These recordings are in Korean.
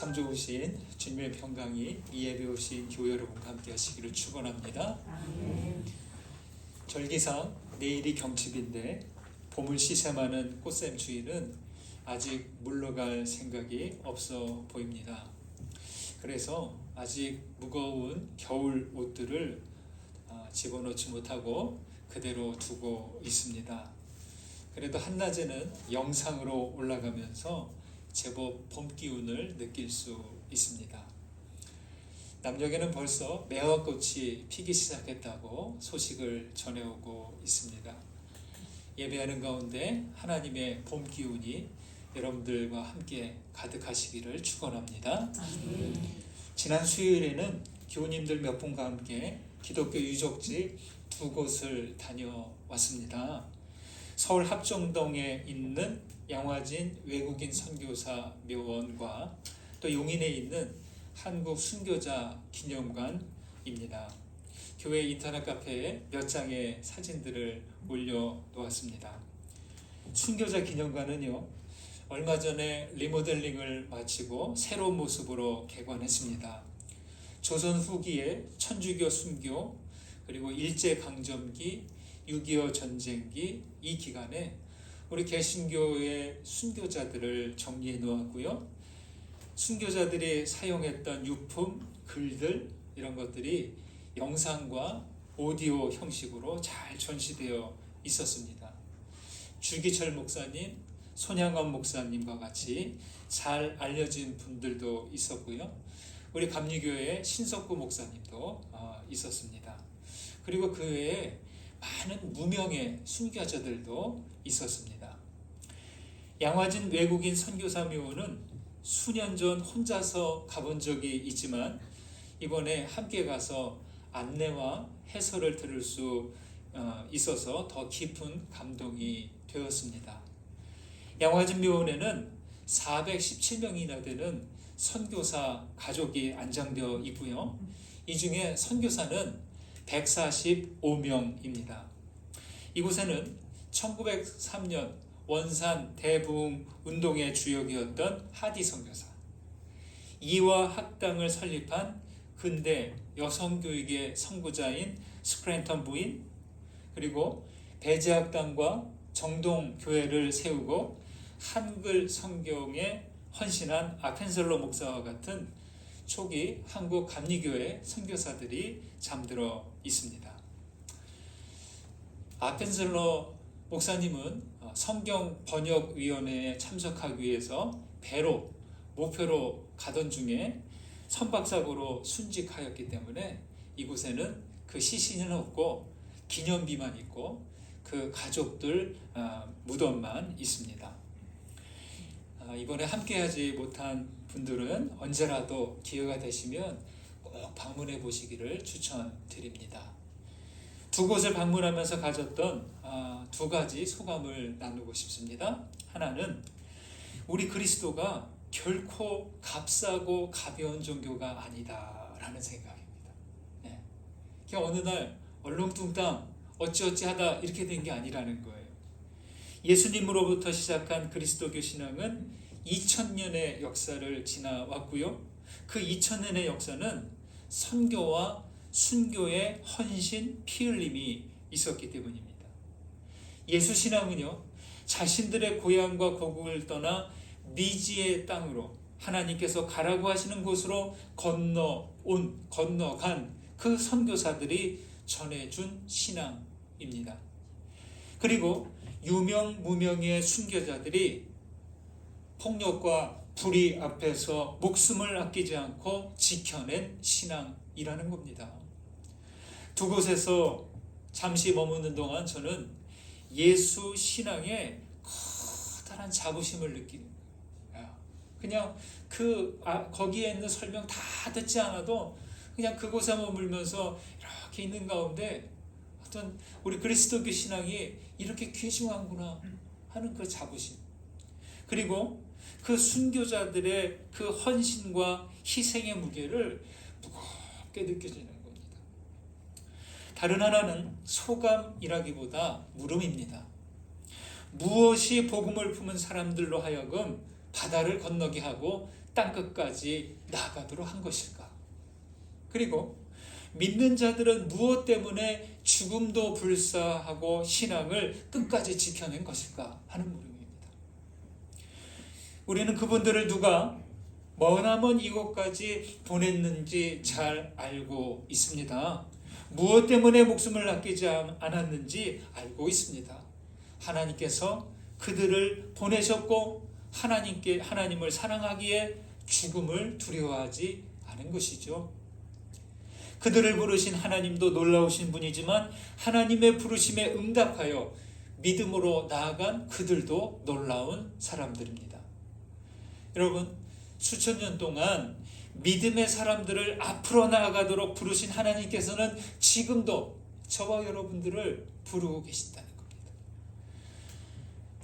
참 좋으신 주님의 평강이 이 예배 오신 교회 여러분과 함께 하시기를 축원합니다. 절기상 내일이 경칩인데 봄을 시샘하는 꽃샘 주인은 아직 물러갈 생각이 없어 보입니다. 그래서 아직 무거운 겨울 옷들을 집어넣지 못하고 그대로 두고 있습니다. 그래도 한낮에는 영상으로 올라가면서 제법 봄 기운을 느낄 수 있습니다. 남녘에는 벌써 매화꽃이 피기 시작했다고 소식을 전해오고 있습니다. 예배하는 가운데 하나님의 봄 기운이 여러분들과 함께 가득하시기를 축원합니다. 지난 수요일에는 교우님들 몇 분과 함께 기독교 유적지 두 곳을 다녀왔습니다. 서울 합정동에 있는 양화진 외국인 선교사 묘원과 또 용인에 있는 한국 순교자 기념관입니다. 교회 인터넷 카페에 몇 장의 사진들을 올려놓았습니다. 순교자 기념관은요, 얼마 전에 리모델링을 마치고 새로운 모습으로 개관했습니다. 조선 후기에 천주교 순교, 그리고 일제강점기, 6.25 전쟁기 이 기간에 우리 개신교의 순교자들을 정리해 놓았고요. 순교자들이 사용했던 유품, 글들 이런 것들이 영상과 오디오 형식으로 잘 전시되어 있었습니다. 주기철 목사님, 손양원 목사님과 같이 잘 알려진 분들도 있었고요. 우리 감리교회 신석구 목사님도 있었습니다. 그리고 그 외에 많은 무명의 순교자들도 있었습니다. 양화진 외국인 선교사 묘는 수년 전 혼자서 가본 적이 있지만 이번에 함께 가서 안내와 해설을 들을 수 있어서 더 깊은 감동이 되었습니다. 양화진 묘원에는 417명이나 되는 선교사 가족이 안장되어 있고요. 이 중에 선교사는 145명입니다. 이곳에는 1903년 원산 대부흥 운동의 주역이었던 하디 선교사, 이화 학당을 설립한 근대 여성교육의 선구자인 스크랜턴 부인, 그리고 배제학당과 정동교회를 세우고 한글 성경에 헌신한 아펜셀러 목사와 같은 초기 한국 감리교회 선교사들이 잠들어 있습니다. 아펜셀러 목사님은 성경 번역위원회에 참석하기 위해서 배로 목표로 가던 중에 선박사고로 순직하였기 때문에 이곳에는 그 시신은 없고 기념비만 있고 그 가족들 무덤만 있습니다. 이번에 함께하지 못한 분들은 언제라도 기회가 되시면 꼭 방문해 보시기를 추천드립니다. 두 곳을 방문하면서 가졌던 두 가지 소감을 나누고 싶습니다. 하나는 우리 그리스도가 결코 값싸고 가벼운 종교가 아니다라는 생각입니다. 네. 그냥 어느 날 얼렁뚱땅 어찌어찌하다 이렇게 된 게 아니라는 거예요. 예수님으로부터 시작한 그리스도교 신앙은 2000년의 역사를 지나왔고요. 그 2000년의 역사는 선교와 순교의 헌신, 피 흘림이 있었기 때문입니다. 예수 신앙은요, 자신들의 고향과 고국을 떠나 미지의 땅으로 하나님께서 가라고 하시는 곳으로 건너간 그 선교사들이 전해준 신앙입니다. 그리고 유명 무명의 순교자들이 폭력과 불의 앞에서 목숨을 아끼지 않고 지켜낸 신앙이라는 겁니다. 두 곳에서 잠시 머무는 동안 저는 예수 신앙에 커다란 자부심을 느끼는 거예요. 그냥 거기에 있는 설명 다 듣지 않아도 그냥 그곳에 머물면서 이렇게 있는 가운데 어떤 우리 그리스도교 신앙이 이렇게 귀중한구나 하는 그 자부심, 그리고 그 순교자들의 그 헌신과 희생의 무게를 무겁게 느껴지는 겁니다. 다른 하나는 소감이라기보다 물음입니다. 무엇이 복음을 품은 사람들로 하여금 바다를 건너게 하고 땅끝까지 나아가도록 한 것일까? 그리고 믿는 자들은 무엇 때문에 죽음도 불사하고 신앙을 끝까지 지켜낸 것일까 하는 물음입니다. 우리는 그분들을 누가 머나먼 이곳까지 보냈는지 잘 알고 있습니다. 무엇 때문에 목숨을 아끼지 않았는지 알고 있습니다. 하나님께서 그들을 보내셨고 하나님을 사랑하기에 죽음을 두려워하지 않은 것이죠. 그들을 부르신 하나님도 놀라우신 분이지만 하나님의 부르심에 응답하여 믿음으로 나아간 그들도 놀라운 사람들입니다. 여러분, 수천 년 동안 믿음의 사람들을 앞으로 나아가도록 부르신 하나님께서는 지금도 저와 여러분들을 부르고 계신다는 겁니다.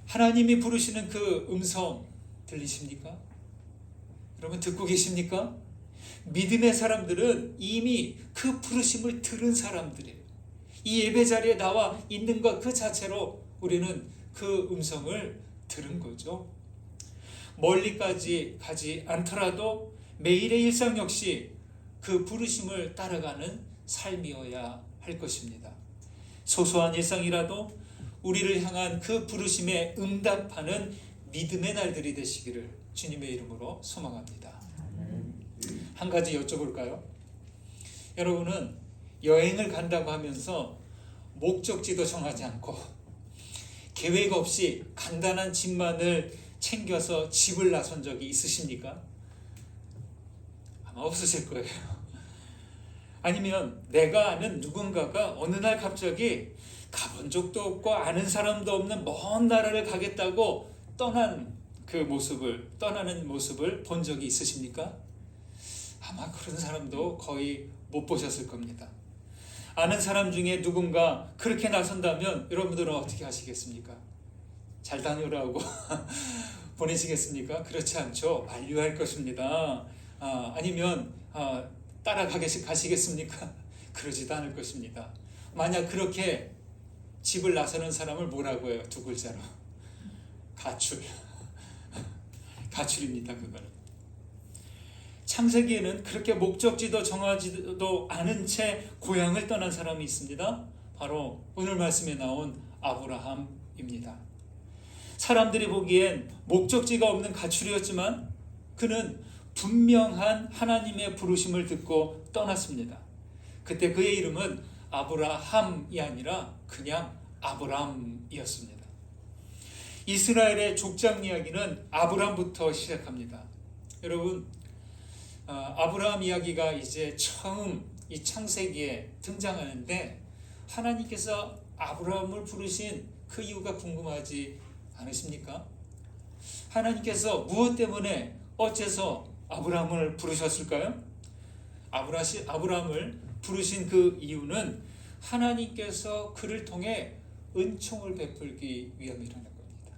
하나님이 부르시는 그 음성 들리십니까? 여러분 듣고 계십니까? 믿음의 사람들은 이미 그 부르심을 들은 사람들이에요. 이 예배 자리에 나와 있는 것 그 자체로 우리는 그 음성을 들은 거죠. 멀리까지 가지 않더라도 매일의 일상 역시 그 부르심을 따라가는 삶이어야 할 것입니다. 소소한 일상이라도 우리를 향한 그 부르심에 응답하는 믿음의 날들이 되시기를 주님의 이름으로 소망합니다. 한 가지 여쭤볼까요? 여러분은 여행을 간다고 하면서 목적지도 정하지 않고 계획 없이 간단한 짐만을 챙겨서 집을 나선 적이 있으십니까? 아마 없으실 거예요. 아니면 내가 아는 누군가가 어느 날 갑자기 가본 적도 없고 아는 사람도 없는 먼 나라를 가겠다고 떠나는 모습을 본 적이 있으십니까? 아마 그런 사람도 거의 못 보셨을 겁니다. 아는 사람 중에 누군가 그렇게 나선다면 여러분들은 어떻게 하시겠습니까? 잘 다녀오라고 보내시겠습니까? 그렇지 않죠. 만류할 것입니다. 아니면 가시겠습니까? 그러지도 않을 것입니다. 만약 그렇게 집을 나서는 사람을 뭐라고 해요? 두 글자로. 가출입니다. 그거는. 창세기에는 그렇게 목적지도 정하지도 않은 채 고향을 떠난 사람이 있습니다. 바로 오늘 말씀에 나온 아브라함입니다. 사람들이 보기엔 목적지가 없는 가출이었지만 그는 분명한 하나님의 부르심을 듣고 떠났습니다. 그때 그의 이름은 아브라함이 아니라 그냥 아브람이었습니다. 이스라엘의 족장 이야기는 아브람부터 시작합니다. 여러분, 아브라함 이야기가 이제 처음 이 창세기에 등장하는데 하나님께서 아브라함을 부르신 그 이유가 궁금하지 않으십니까? 하나님께서 무엇 때문에 어째서 아브라함을 부르셨을까요? 아브라함을 부르신 그 이유는 하나님께서 그를 통해 은총을 베풀기 위함이라는 겁니다.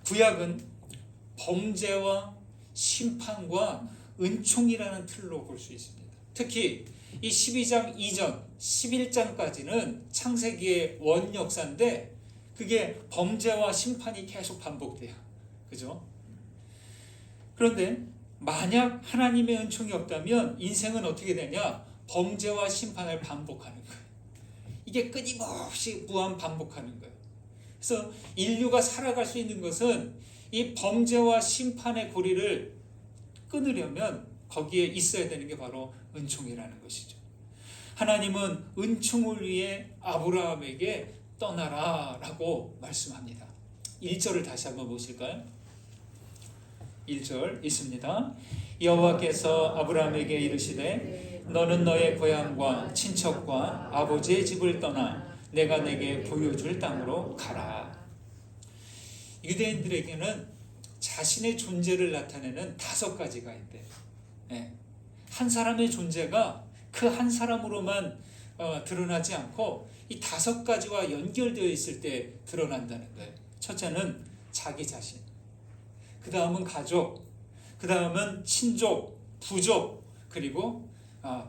구약은 범죄와 심판과 은총이라는 틀로 볼 수 있습니다. 특히 이 12장 이전 11장까지는 창세기의 원역사인데 그게 범죄와 심판이 계속 반복돼요. 그죠? 그런데 만약 하나님의 은총이 없다면 인생은 어떻게 되냐? 범죄와 심판을 반복하는 거예요. 이게 끊임없이 무한 반복하는 거예요. 그래서 인류가 살아갈 수 있는 것은 이 범죄와 심판의 고리를 끊으려면 거기에 있어야 되는 게 바로 은총이라는 것이죠. 하나님은 은총을 위해 아브라함에게 떠나라 라고 말씀합니다. 1절을 다시 한번 보실까요? 1절 있습니다. 여호와께서 아브라함에게 이르시되 너는 너의 고향과 친척과 아버지의 집을 떠나 내가 내게 보여줄 땅으로 가라. 유대인들에게는 자신의 존재를 나타내는 5가지가 있대요. 한 사람의 존재가 그 한 사람으로만 드러나지 않고 이 5가지와 연결되어 있을 때 드러난다는 거예요. 첫째는 자기 자신, 그 다음은 가족, 그 다음은 친족, 부족, 그리고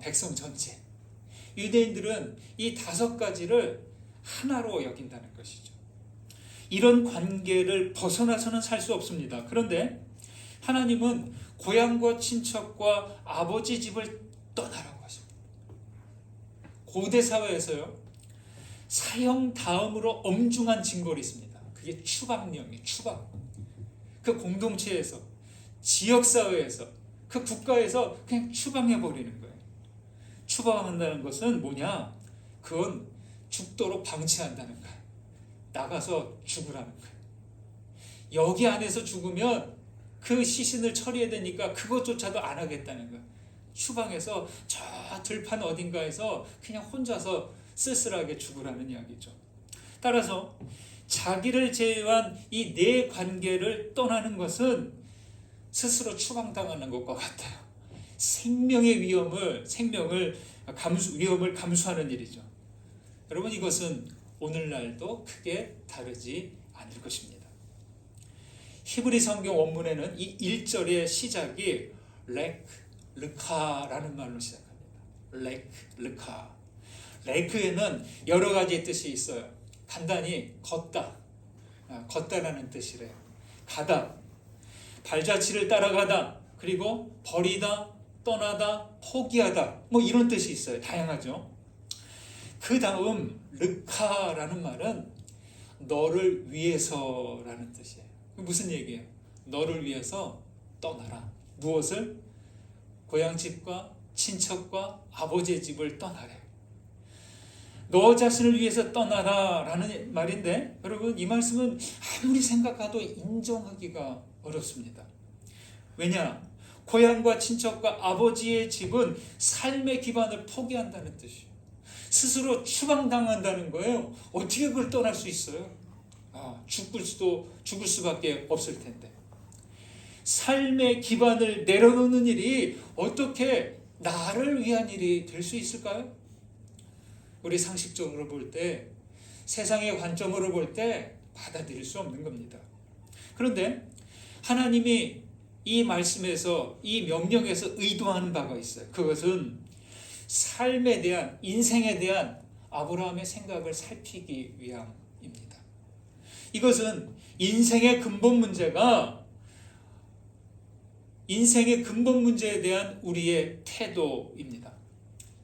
백성 전체. 유대인들은 이 5가지를 하나로 여긴다는 것이죠. 이런 관계를 벗어나서는 살 수 없습니다. 그런데 하나님은 고향과 친척과 아버지 집을 떠나라고 하십니다. 고대 사회에서요, 사형 다음으로 엄중한 징벌이 있습니다. 그게 추방령이에요. 추방. 그 공동체에서, 지역사회에서, 그 국가에서 그냥 추방해버리는 거예요. 추방한다는 것은 뭐냐? 그건 죽도록 방치한다는 거예요. 나가서 죽으라는 거예요. 여기 안에서 죽으면 그 시신을 처리해야 되니까 그것조차도 안 하겠다는 거예요. 추방해서 저 들판 어딘가에서 그냥 혼자서 쓸쓸하게 죽으라는 이야기죠. 따라서 자기를 제외한 이 네 관계를 떠나는 것은 스스로 추방당하는 것과 같아요. 생명의 위험을 감수하는 일이죠. 여러분, 이것은 오늘날도 크게 다르지 않을 것입니다. 히브리 성경 원문에는 이 1절의 시작이 르카라는 말로 시작합니다. 르카. 레크에는 여러 가지 뜻이 있어요. 간단히 걷다라는 뜻이래요. 가다, 발자취를 따라가다, 그리고 버리다, 떠나다, 포기하다, 뭐 이런 뜻이 있어요. 다양하죠. 그 다음 르카라는 말은 너를 위해서라는 뜻이에요. 무슨 얘기예요? 너를 위해서 떠나라. 무엇을? 고향집과 친척과 아버지의 집을 떠나래. 너 자신을 위해서 떠나라 라는 말인데, 여러분, 이 말씀은 아무리 생각해도 인정하기가 어렵습니다. 왜냐? 고향과 친척과 아버지의 집은 삶의 기반을 포기한다는 뜻이에요. 스스로 추방당한다는 거예요. 어떻게 그걸 떠날 수 있어요? 죽을 수밖에 없을 텐데. 삶의 기반을 내려놓는 일이 어떻게 나를 위한 일이 될 수 있을까요? 우리 상식적으로 볼 때, 세상의 관점으로 볼 때 받아들일 수 없는 겁니다. 그런데 하나님이 이 말씀에서, 이 명령에서 의도하는 바가 있어요. 그것은 삶에 대한, 인생에 대한 아브라함의 생각을 살피기 위함입니다. 이것은 인생의 근본 문제에 대한 우리의 태도입니다.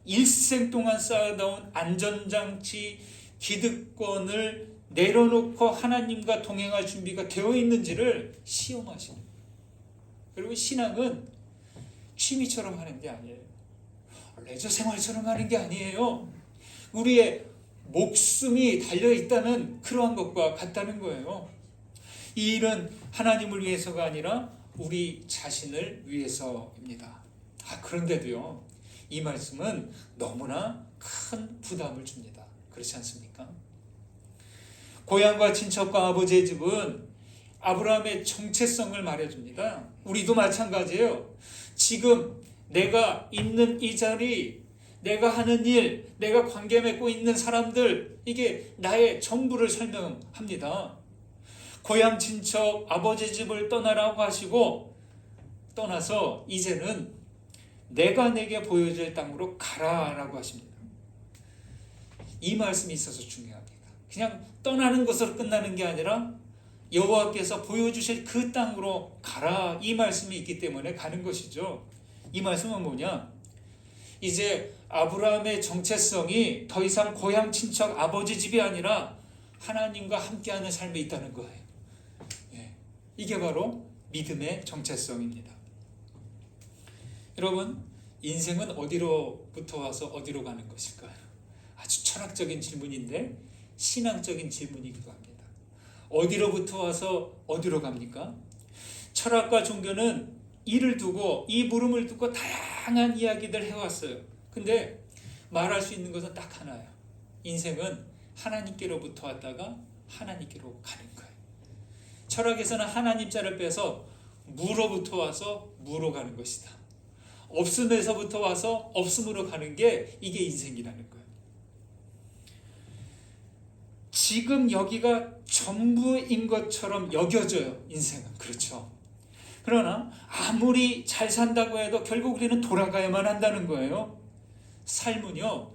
일생 동안 쌓아놓은 안전장치, 기득권을 내려놓고 하나님과 동행할 준비가 되어 있는지를 시험하십니다. 그리고 신앙은 취미처럼 하는 게 아니에요. 레저 생활처럼 하는 게 아니에요. 우리의 목숨이 달려있다는 그러한 것과 같다는 거예요. 이 일은 하나님을 위해서가 아니라 우리 자신을 위해서입니다. 그런데도요, 이 말씀은 너무나 큰 부담을 줍니다. 그렇지 않습니까? 고향과 친척과 아버지의 집은 아브라함의 정체성을 말해줍니다. 우리도 마찬가지예요. 지금 내가 있는 이 자리, 내가 하는 일, 내가 관계 맺고 있는 사람들, 이게 나의 전부를 설명합니다. 고향 친척 아버지 집을 떠나라고 하시고 떠나서 이제는 내가 내게 보여줄 땅으로 가라라고 하십니다. 이 말씀이 있어서 중요합니다. 그냥 떠나는 것으로 끝나는 게 아니라 여호와께서 보여주실 그 땅으로 가라, 이 말씀이 있기 때문에 가는 것이죠. 이 말씀은 뭐냐? 이제 아브라함의 정체성이 더 이상 고향 친척 아버지 집이 아니라 하나님과 함께하는 삶에 있다는 거예요. 이게 바로 믿음의 정체성입니다. 여러분, 인생은 어디로부터 와서 어디로 가는 것일까요? 아주 철학적인 질문인데 신앙적인 질문이기도 합니다. 어디로부터 와서 어디로 갑니까? 철학과 종교는 이를 두고, 이 물음을 두고 다양한 이야기들 해왔어요. 근데 말할 수 있는 것은 딱 하나예요. 인생은 하나님께로부터 왔다가 하나님께로 가는 거예요. 철학에서는 하나님 자를 빼서 무로부터 와서 무로 가는 것이다. 없음에서부터 와서 없음으로 가는 게 이게 인생이라는 거예요. 지금 여기가 전부인 것처럼 여겨져요. 인생은. 그렇죠. 그러나 아무리 잘 산다고 해도 결국 우리는 돌아가야만 한다는 거예요. 삶은요,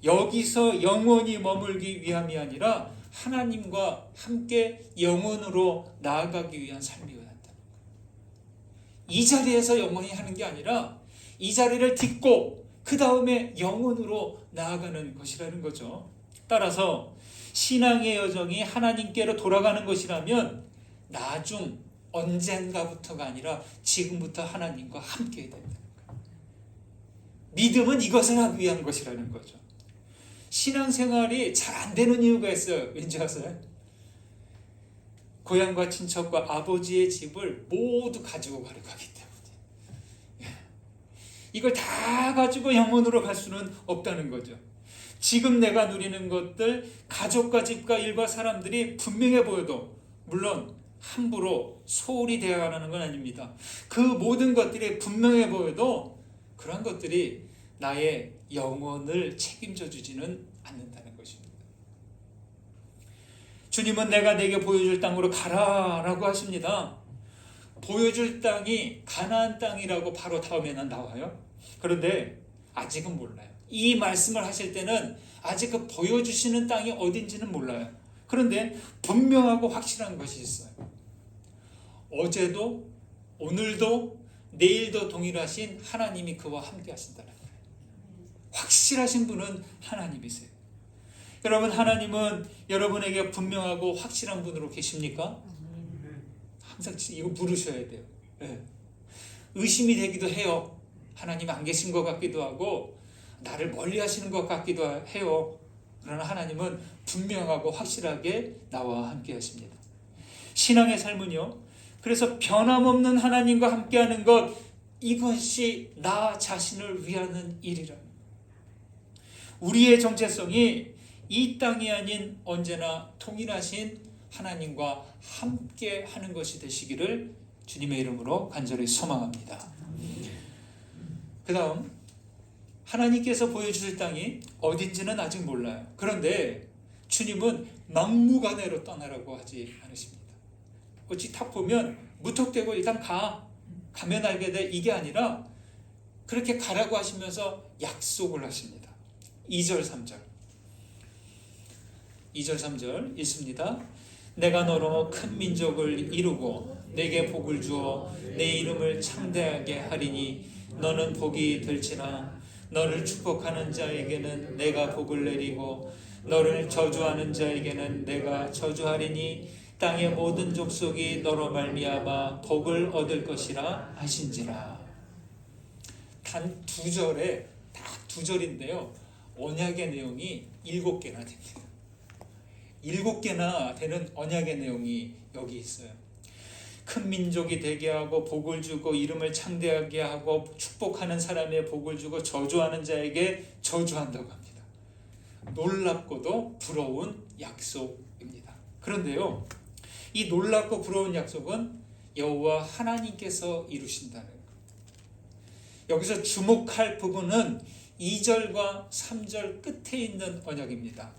여기서 영원히 머물기 위함이 아니라 하나님과 함께 영원으로 나아가기 위한 삶이어야 한다는 거예요. 이 자리에서 영원히 하는 게 아니라 이 자리를 딛고 그 다음에 영원으로 나아가는 것이라는 거죠. 따라서 신앙의 여정이 하나님께로 돌아가는 것이라면 나중 언젠가부터가 아니라 지금부터 하나님과 함께 해야 된다는 거예요. 믿음은 이것을 하기 위한 것이라는 거죠. 신앙생활이 잘 안 되는 이유가 있어요. 왠지 아세요? 고향과 친척과 아버지의 집을 모두 가지고 가려고 하기 때문에 이걸 다 가지고 영원으로 갈 수는 없다는 거죠. 지금 내가 누리는 것들, 가족과 집과 일과 사람들이 분명해 보여도 물론 함부로 소홀히 대하는 건 아닙니다. 그 모든 것들이 분명해 보여도 그런 것들이 나의 영혼을 책임져 주지는 않는다는 것입니다. 주님은 내가 내게 보여줄 땅으로 가라라고 하십니다. 보여줄 땅이 가나안 땅이라고 바로 다음에는 나와요. 그런데 아직은 몰라요. 이 말씀을 하실 때는 아직 그 보여주시는 땅이 어딘지는 몰라요. 그런데 분명하고 확실한 것이 있어요. 어제도 오늘도 내일도 동일하신 하나님이 그와 함께 하신다는 거예요. 확실하신 분은 하나님이세요. 여러분, 하나님은 여러분에게 분명하고 확실한 분으로 계십니까? 항상 이거 물으셔야 돼요. 네. 의심이 되기도 해요. 하나님 안 계신 것 같기도 하고 나를 멀리 하시는 것 같기도 해요. 그러나 하나님은 분명하고 확실하게 나와 함께 하십니다. 신앙의 삶은요, 그래서 변함없는 하나님과 함께하는 것, 이것이 나 자신을 위하는 일이라. 우리의 정체성이 이 땅이 아닌 언제나 통일하신 하나님과 함께 하는 것이 되시기를 주님의 이름으로 간절히 소망합니다. 그 다음, 하나님께서 보여주실 땅이 어딘지는 아직 몰라요. 그런데 주님은 막무가내로 떠나라고 하지 않으십니다. 어찌 탁 보면 무턱대고 일단 가면 알게 돼, 이게 아니라 그렇게 가라고 하시면서 약속을 하십니다. 2절 3절 읽습니다. 내가 너로 큰 민족을 이루고 내게 복을 주어 내 이름을 창대하게 하리니 너는 복이 될지라. 너를 축복하는 자에게는 내가 복을 내리고 너를 저주하는 자에게는 내가 저주하리니 땅의 모든 족속이 너로 말미암아 복을 얻을 것이라 하신지라. 단 2절에 딱 2절인데요. 언약의 내용이 7개나 됩니다. 7개나 되는 언약의 내용이 여기 있어요. 큰 민족이 되게 하고 복을 주고 이름을 창대하게 하고 축복하는 사람의 복을 주고 저주하는 자에게 저주한다고 합니다. 놀랍고도 부러운 약속입니다. 그런데요, 이 놀랍고 부러운 약속은 여호와 하나님께서 이루신다는 거예요. 여기서 주목할 부분은 2절과 3절 끝에 있는 언약입니다.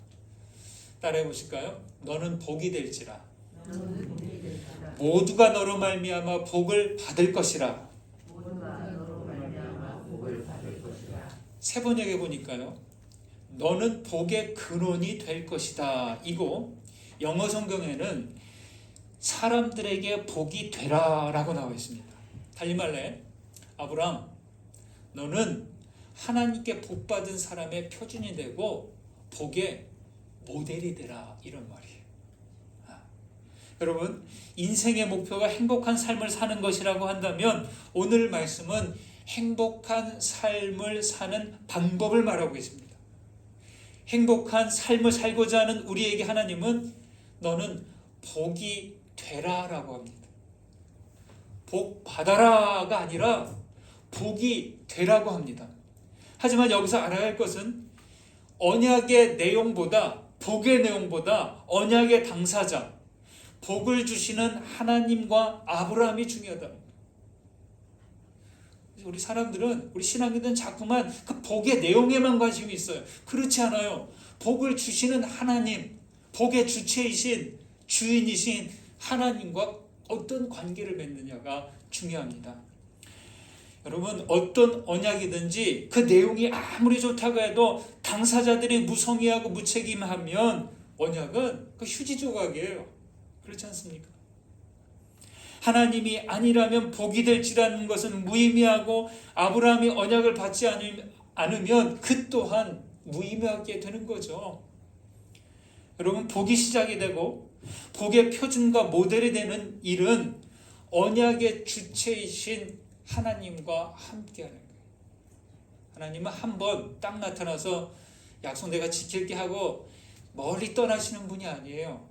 따라해 보실까요? 너는 복이 될지라. 모두가 너로 말미암아 복을 받을 것이라. 세 번역에 보니까요, 너는 복의 근원이 될 것이다. 이거 영어 성경에는 사람들에게 복이 되라 라고 나와 있습니다. 달리 말해, 아브람, 너는 하나님께 복받은 사람의 표준이 되고 복의 모델이 되라, 이런 말이에요. 여러분, 인생의 목표가 행복한 삶을 사는 것이라고 한다면 오늘 말씀은 행복한 삶을 사는 방법을 말하고 있습니다. 행복한 삶을 살고자 하는 우리에게 하나님은 너는 복이 되라라고 합니다. 복 받아라가 아니라 복이 되라고 합니다. 하지만 여기서 알아야 할 것은 언약의 내용보다, 복의 내용보다 언약의 당사자, 복을 주시는 하나님과 아브라함이 중요하다. 우리 사람들은, 우리 신앙인들은 자꾸만 그 복의 내용에만 관심이 있어요. 그렇지 않아요. 복을 주시는 하나님, 복의 주체이신, 주인이신 하나님과 어떤 관계를 맺느냐가 중요합니다. 여러분, 어떤 언약이든지 그 내용이 아무리 좋다고 해도 당사자들이 무성의하고 무책임하면 언약은 그 휴지 조각이에요. 그렇지 않습니까? 하나님이 아니라면 복이 될지라는 것은 무의미하고 아브라함이 언약을 받지 않으면 그 또한 무의미하게 되는 거죠. 여러분, 복이 시작이 되고 복의 표준과 모델이 되는 일은 언약의 주체이신 하나님과 함께하는 거예요. 하나님은 한번 딱 나타나서 약속 내가 지킬게 하고 멀리 떠나시는 분이 아니에요.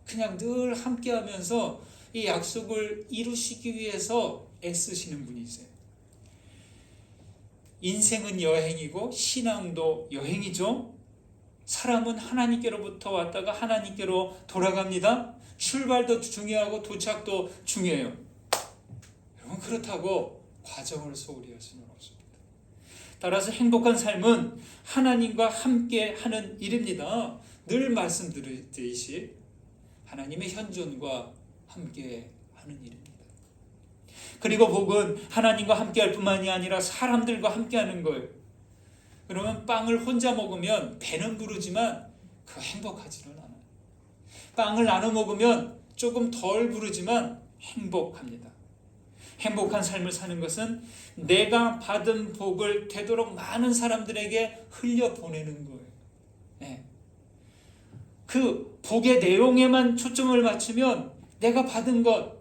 그냥 늘 함께하면서 이 약속을 이루시기 위해서 애쓰시는 분이세요. 인생은 여행이고 신앙도 여행이죠. 사람은 하나님께로부터 왔다가 하나님께로 돌아갑니다. 출발도 중요하고 도착도 중요해요. 여러분, 그렇다고 과정을 소홀히 할 수는 없습니다. 따라서 행복한 삶은 하나님과 함께 하는 일입니다. 늘 말씀드렸듯이 하나님의 현존과 함께 하는 일입니다. 그리고 복은 하나님과 함께 할 뿐만이 아니라 사람들과 함께 하는 거예요. 그러면 빵을 혼자 먹으면 배는 부르지만 그 행복하지는 않아요. 빵을 나눠 먹으면 조금 덜 부르지만 행복합니다. 행복한 삶을 사는 것은 내가 받은 복을 되도록 많은 사람들에게 흘려보내는 거예요. 네. 그 복의 내용에만 초점을 맞추면 내가 받은 것,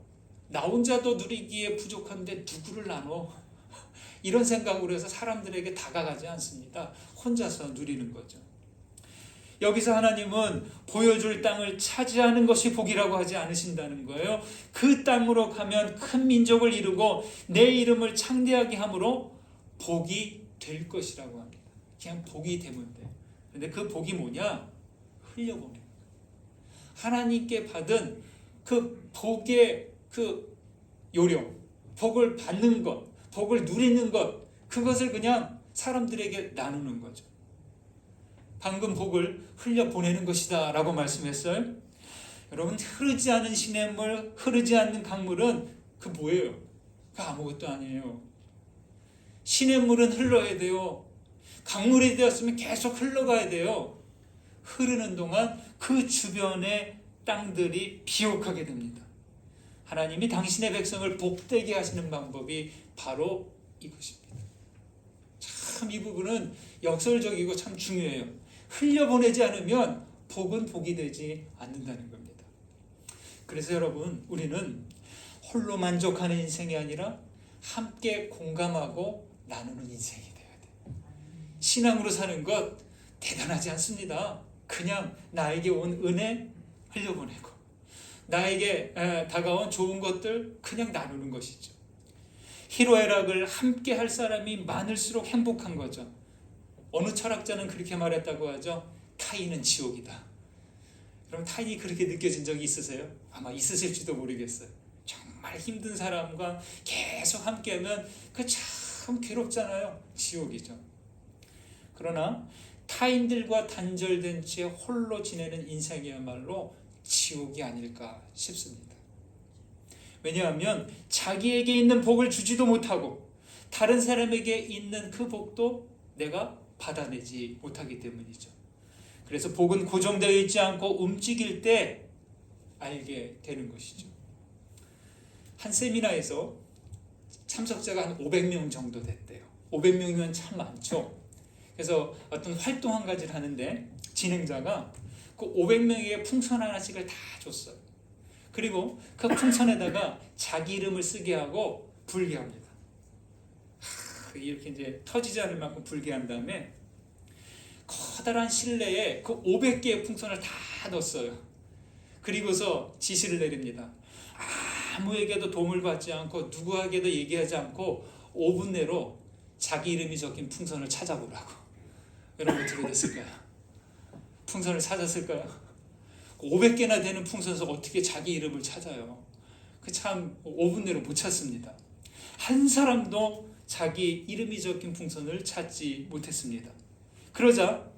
나 혼자도 누리기에 부족한데 누구를 나눠? 이런 생각으로 해서 사람들에게 다가가지 않습니다. 혼자서 누리는 거죠. 여기서 하나님은 보여줄 땅을 차지하는 것이 복이라고 하지 않으신다는 거예요. 그 땅으로 가면 큰 민족을 이루고 내 이름을 창대하게 함으로 복이 될 것이라고 합니다. 그냥 복이 되면 돼요. 근데 그 복이 뭐냐? 흘려보내는 거예요. 하나님께 받은 그 복의 그 요령, 복을 받는 것, 복을 누리는 것, 그것을 그냥 사람들에게 나누는 거죠. 방금 복을 흘려보내는 것이다 라고 말씀했어요. 여러분, 흐르지 않은 시냇물, 흐르지 않는 강물은 그 뭐예요? 그 아무것도 아니에요. 시냇물은 흘러야 돼요. 강물이 되었으면 계속 흘러가야 돼요. 흐르는 동안 그 주변의 땅들이 비옥하게 됩니다. 하나님이 당신의 백성을 복되게 하시는 방법이 바로 이것입니다. 참 이 부분은 역설적이고 참 중요해요. 흘려보내지 않으면 복은 복이 되지 않는다는 겁니다. 그래서 여러분, 우리는 홀로 만족하는 인생이 아니라 함께 공감하고 나누는 인생이 되어야 돼요. 신앙으로 사는 것 대단하지 않습니다. 그냥 나에게 온 은혜 흘려보내고 나에게 다가온 좋은 것들 그냥 나누는 것이죠. 희로애락을 함께 할 사람이 많을수록 행복한 거죠. 어느 철학자는 그렇게 말했다고 하죠. 타인은 지옥이다. 그럼 타인이 그렇게 느껴진 적이 있으세요? 아마 있으실지도 모르겠어요. 정말 힘든 사람과 계속 함께하면 그 참 괴롭잖아요. 지옥이죠. 그러나 타인들과 단절된 채 홀로 지내는 인생이야말로 지옥이 아닐까 싶습니다. 왜냐하면 자기에게 있는 복을 주지도 못하고 다른 사람에게 있는 그 복도 내가 받아내지 못하기 때문이죠. 그래서 복은 고정되어 있지 않고 움직일 때 알게 되는 것이죠. 한 세미나에서 참석자가 한 500명 정도 됐대요. 500명이면 참 많죠. 그래서 어떤 활동 한 가지를 하는데 진행자가 그 500명에게 풍선 하나씩을 다 줬어요. 그리고 그 풍선에다가 자기 이름을 쓰게 하고 불게 합니다. 이렇게 이제 터지지 않을 만큼 불게 한 다음에 커다란 실내에 그 500개의 풍선을 다 넣었어요. 그리고서 지시를 내립니다. 아무에게도 도움을 받지 않고 누구에게도 얘기하지 않고 5분 내로 자기 이름이 적힌 풍선을 찾아보라고. 여러분, 어떻게 됐을까요? 풍선을 찾았을까요? 500개나 되는 풍선에서 어떻게 자기 이름을 찾아요? 그 참 5분 내로 못 찾습니다. 한 사람도 자기 이름이 적힌 풍선을 찾지 못했습니다. 그러자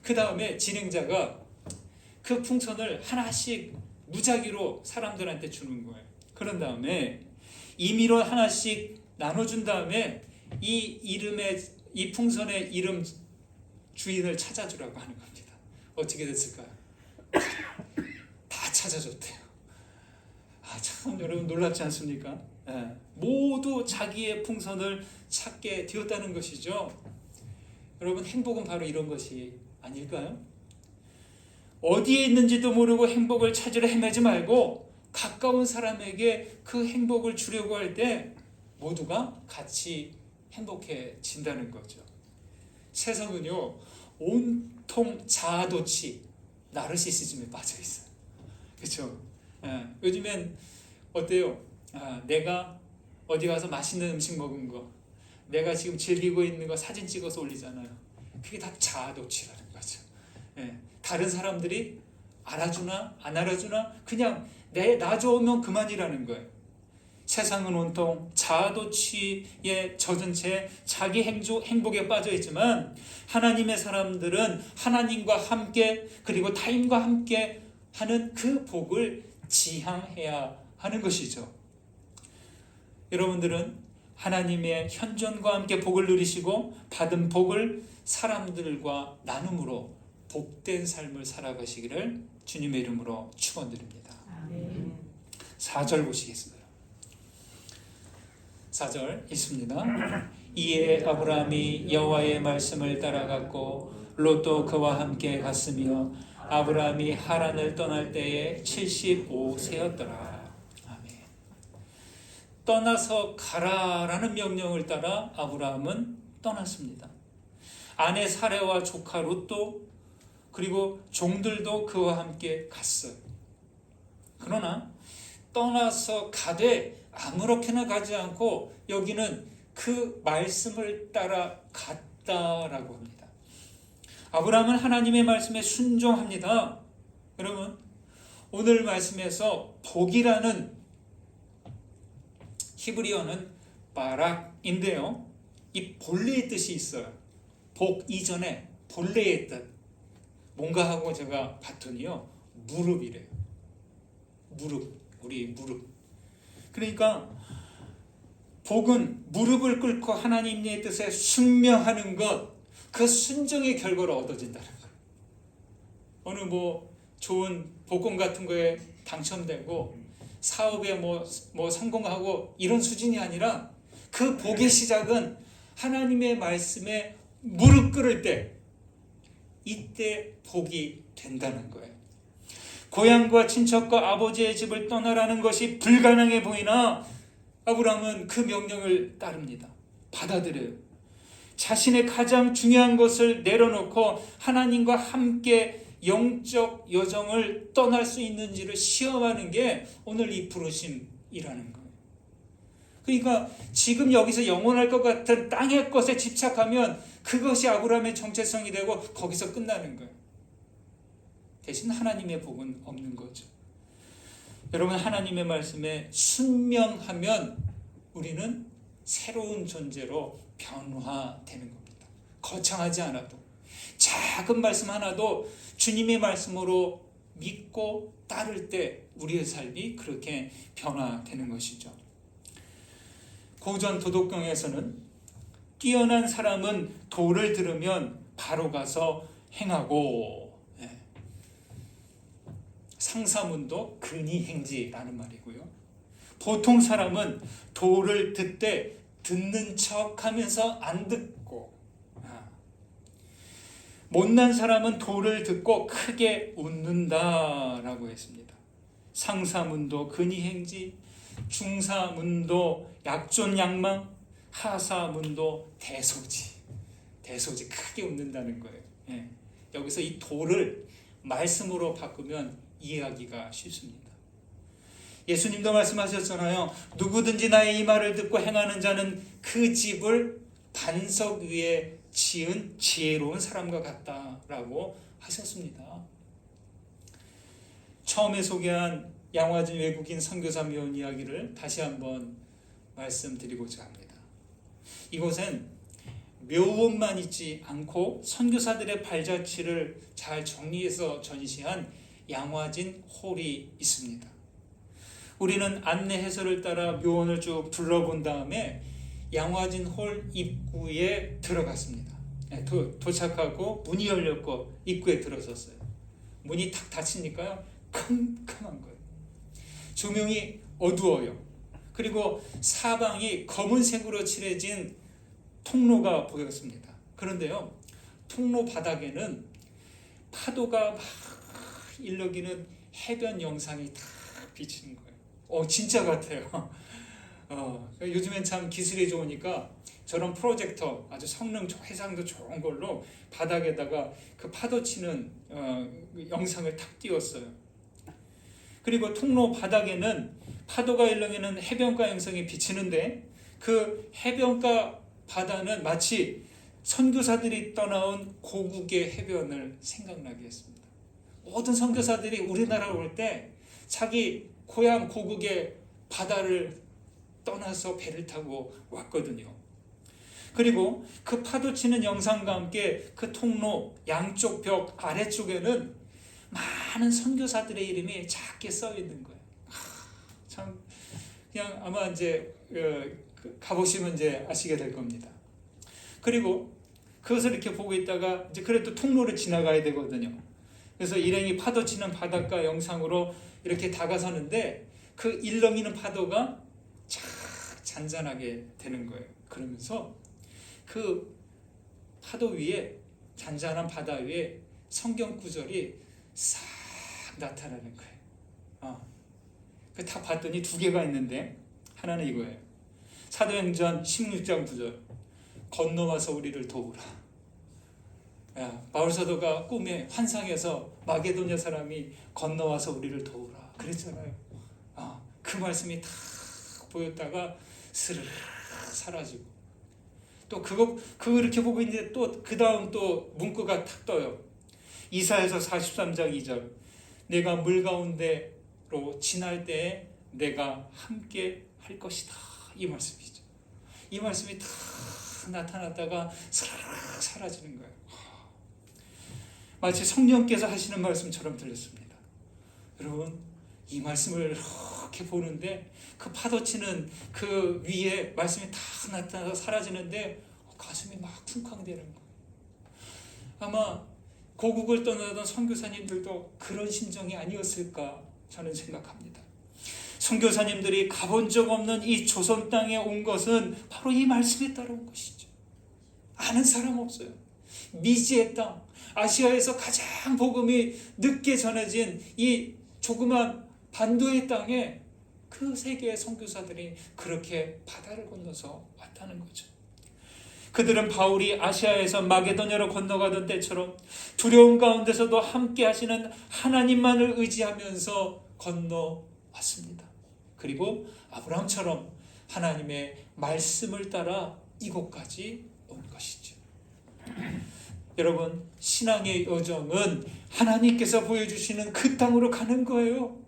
그 다음에 진행자가 그 풍선을 하나씩 무작위로 사람들한테 주는 거예요. 그런 다음에 임의로 하나씩 나눠준 다음에 이 풍선의 이름 주인을 찾아주라고 하는 겁니다. 어떻게 됐을까요? 다 찾아줬대요. 참 여러분 놀랍지 않습니까? 예. 모두 자기의 풍선을 찾게 되었다는 것이죠. 여러분 행복은 바로 이런 것이 아닐까요? 어디에 있는지도 모르고 행복을 찾으려 헤매지 말고 가까운 사람에게 그 행복을 주려고 할 때 모두가 같이 행복해진다는 거죠. 세상은요 온통 자아도취, 나르시시즘에 빠져 있어요. 그렇죠? 요즘엔 어때요? 내가 어디 가서 맛있는 음식 먹은 거, 내가 지금 즐기고 있는 거 사진 찍어서 올리잖아요. 그게 다 자아도취라는 거죠. 다른 사람들이 알아주나 안 알아주나 그냥 나 좋으면 그만이라는 거예요. 세상은 온통 자아도취에 젖은 채 자기 행복에 빠져 있지만 하나님의 사람들은 하나님과 함께 그리고 타인과 함께 하는 그 복을 지향해야 하는 것이죠. 여러분들은 하나님의 현존과 함께 복을 누리시고 받은 복을 사람들과 나눔으로 복된 삶을 살아가시기를 주님의 이름으로 축원드립니다. 4절 보시겠습니다. 4절 있습니다. 이에 아브라함이 여호와의 말씀을 따라갔고 롯도 그와 함께 갔으며 아브라함이 하란을 떠날 때에 75세였더라. 아멘. 떠나서 가라라는 명령을 따라 아브라함은 떠났습니다. 아내 사레와 조카 롯도 그리고 종들도 그와 함께 갔어요. 그러나 떠나서 가되 아무렇게나 가지 않고 여기는 그 말씀을 따라 갔다라고 합니다. 아브라함은 하나님의 말씀에 순종합니다. 여러분 오늘 말씀에서 복이라는 히브리어는 바락인데요. 이 본래의 뜻이 있어요. 복 이전에 본래의 뜻 뭔가 하고 제가 봤더니요 무릎이래요. 우리 무릎. 그러니까 복은 무릎을 꿇고 하나님의 뜻에 순명하는 것, 그 순종의 결과로 얻어진다는 거예요. 어느 좋은 복권 같은 거에 당첨되고 사업에 성공하고 이런 수준이 아니라 그 복의 시작은 하나님의 말씀에 무릎 꿇을 때, 이때 복이 된다는 거예요. 고향과 친척과 아버지의 집을 떠나라는 것이 불가능해 보이나 아브라함은 그 명령을 따릅니다. 받아들여요. 자신의 가장 중요한 것을 내려놓고 하나님과 함께 영적 여정을 떠날 수 있는지를 시험하는 게 오늘 이 부르심이라는 거예요. 그러니까 지금 여기서 영원할 것 같은 땅의 것에 집착하면 그것이 아브라함의 정체성이 되고 거기서 끝나는 거예요. 대신 하나님의 복은 없는 거죠. 여러분 하나님의 말씀에 순명하면 우리는 새로운 존재로 변화되는 겁니다. 거창하지 않아도 작은 말씀 하나도 주님의 말씀으로 믿고 따를 때 우리의 삶이 그렇게 변화되는 것이죠. 고전 도덕경에서는 뛰어난 사람은 도를 들으면 바로 가서 행하고 상사문도 근이행지라는 말이고요. 보통 사람은 도를 듣되 듣는 척하면서 안 듣고 못난 사람은 도를 듣고 크게 웃는다라고 했습니다. 상사문도 근이행지, 중사문도 약존양망, 하사문도 대소지 크게 웃는다는 거예요. 여기서 이 도를 말씀으로 바꾸면 이해하기가 쉽습니다. 예수님도 말씀하셨잖아요. 누구든지 나의 이 말을 듣고 행하는 자는 그 집을 반석 위에 지은 지혜로운 사람과 같다라고 하셨습니다. 처음에 소개한 양화진 외국인 선교사 묘원 이야기를 다시 한번 말씀드리고자 합니다. 이곳엔 묘원만 있지 않고 선교사들의 발자취를 잘 정리해서 전시한 양화진 홀이 있습니다. 우리는 안내 해설을 따라 묘원을 쭉 둘러본 다음에 양화진 홀 입구에 들어갔습니다. 도착하고 문이 열렸고 입구에 들어섰어요. 문이 탁 닫히니까요 컴컴한 거예요. 조명이 어두워요. 그리고 사방이 검은색으로 칠해진 통로가 보였습니다. 그런데요, 통로 바닥에는 파도가 막 일렁이는 해변 영상이 다 비치는 거예요. 진짜 같아요. 요즘엔 참 기술이 좋으니까 저런 프로젝터, 아주 성능 해상도 좋은 걸로 바닥에다가 그 파도 치는 영상을 탁 띄웠어요. 그리고 통로 바닥에는 파도가 일렁이는 해변가 영상이 비치는데, 그 해변가 바다는 마치 선교사들이 떠나온 고국의 해변을 생각나게 했습니다. 모든 선교사들이 우리나라에 올 때 자기 고향 고국의 바다를 떠나서 배를 타고 왔거든요. 그리고 그 파도 치는 영상과 함께 그 통로 양쪽 벽 아래쪽에는 많은 선교사들의 이름이 작게 써 있는 거예요. 참 그냥 아마 이제 가보시면 이제 아시게 될 겁니다. 그리고 그것을 이렇게 보고 있다가 이제 그래도 통로를 지나가야 되거든요. 그래서 일행이 파도 치는 바닷가 영상으로 이렇게 다가서는데, 그 일렁이는 파도가 착 잔잔하게 되는 거예요. 그러면서 그 파도 위에, 잔잔한 바다 위에 성경 구절이 싹 나타나는 거예요. 다 봤더니 두 개가 있는데, 하나는 이거예요. 사도행전 16장 9절. 건너와서 우리를 도우라. 바울 사도가 꿈에 환상에서 마게도냐 사람이 건너와서 우리를 도우라 그랬잖아요. 그 말씀이 다 보였다가 스르르 사라지고, 또 그거 이렇게 보고 있는데 또 그 다음 또 문구가 탁 떠요. 이사야서 43장 2절. 내가 물 가운데로 지날 때에 내가 함께 할 것이다. 이 말씀이죠. 이 말씀이 다 나타났다가 사라지는 거예요. 마치 성령께서 하시는 말씀처럼 들렸습니다. 여러분, 이 말씀을 이렇게 보는데 그 파도치는 그 위에 말씀이 다 나타나서 사라지는데 가슴이 막 쿵쾅대는 거예요. 아마 고국을 떠나던 선교사님들도 그런 심정이 아니었을까 저는 생각합니다. 선교사님들이 가본 적 없는 이 조선 땅에 온 것은 바로 이 말씀에 따라온 것이죠. 아는 사람 없어요. 미지의 땅, 아시아에서 가장 복음이 늦게 전해진 이 조그만 반도의 땅에 그 세계의 선교사들이 그렇게 바다를 건너서 왔다는 거죠. 그들은 바울이 아시아에서 마게도냐로 건너가던 때처럼 두려움 가운데서도 함께 하시는 하나님만을 의지하면서 건너왔습니다. 그리고 아브라함처럼 하나님의 말씀을 따라 이곳까지 온 것이죠. 여러분, 신앙의 여정은 하나님께서 보여주시는 그 땅으로 가는 거예요.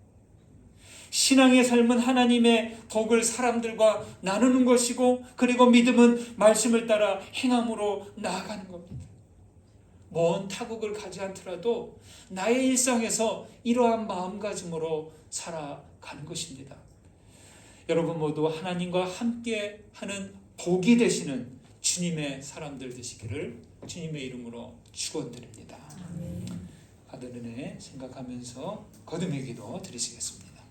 신앙의 삶은 하나님의 복을 사람들과 나누는 것이고, 그리고 믿음은 말씀을 따라 행함으로 나아가는 겁니다. 먼 타국을 가지 않더라도 나의 일상에서 이러한 마음가짐으로 살아가는 것입니다. 여러분 모두 하나님과 함께하는 복이 되시는 주님의 사람들 되시기를 주님의 이름으로 축원드립니다. 받은 은혜 생각하면서 거듭의 기도 드리시겠습니다.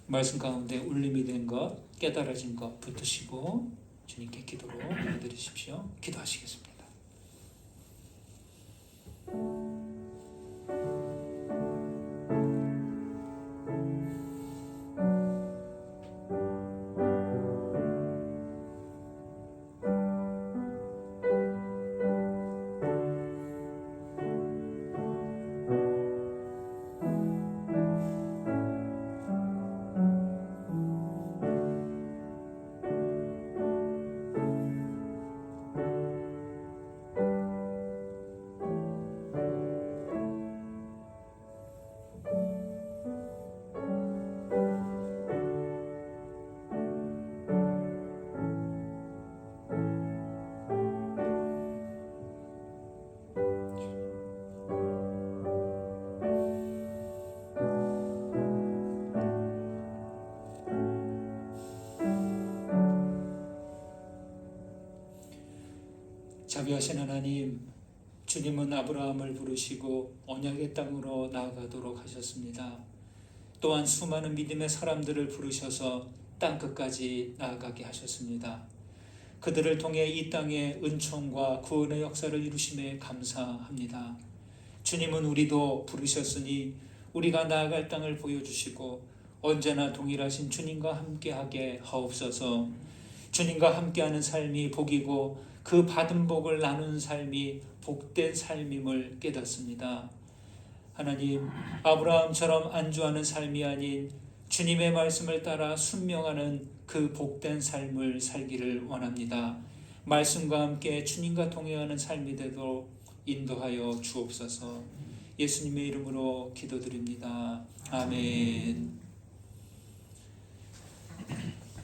말씀 가운데 울림이 된 것, 깨달아진 것 붙드시고 주님께 기도로 드리십시오. 기도하시겠습니다. 자비하신 하나님, 주님은 아브라함을 부르시고 언약의 땅으로 나아가도록 하셨습니다. 또한 수많은 믿음의 사람들을 부르셔서 땅끝까지 나아가게 하셨습니다. 그들을 통해 이 땅에 은총과 구원의 역사를 이루심에 감사합니다. 주님은 우리도 부르셨으니 우리가 나아갈 땅을 보여주시고 언제나 동일하신 주님과 함께하게 하옵소서. 주님과 함께하는 삶이 복이고 그 받은 복을 나누는 삶이 복된 삶임을 깨닫습니다. 하나님, 아브라함처럼 안주하는 삶이 아닌 주님의 말씀을 따라 순명하는 그 복된 삶을 살기를 원합니다. 말씀과 함께 주님과 동행하는 삶이 되도록 인도하여 주옵소서. 예수님의 이름으로 기도드립니다. 아멘.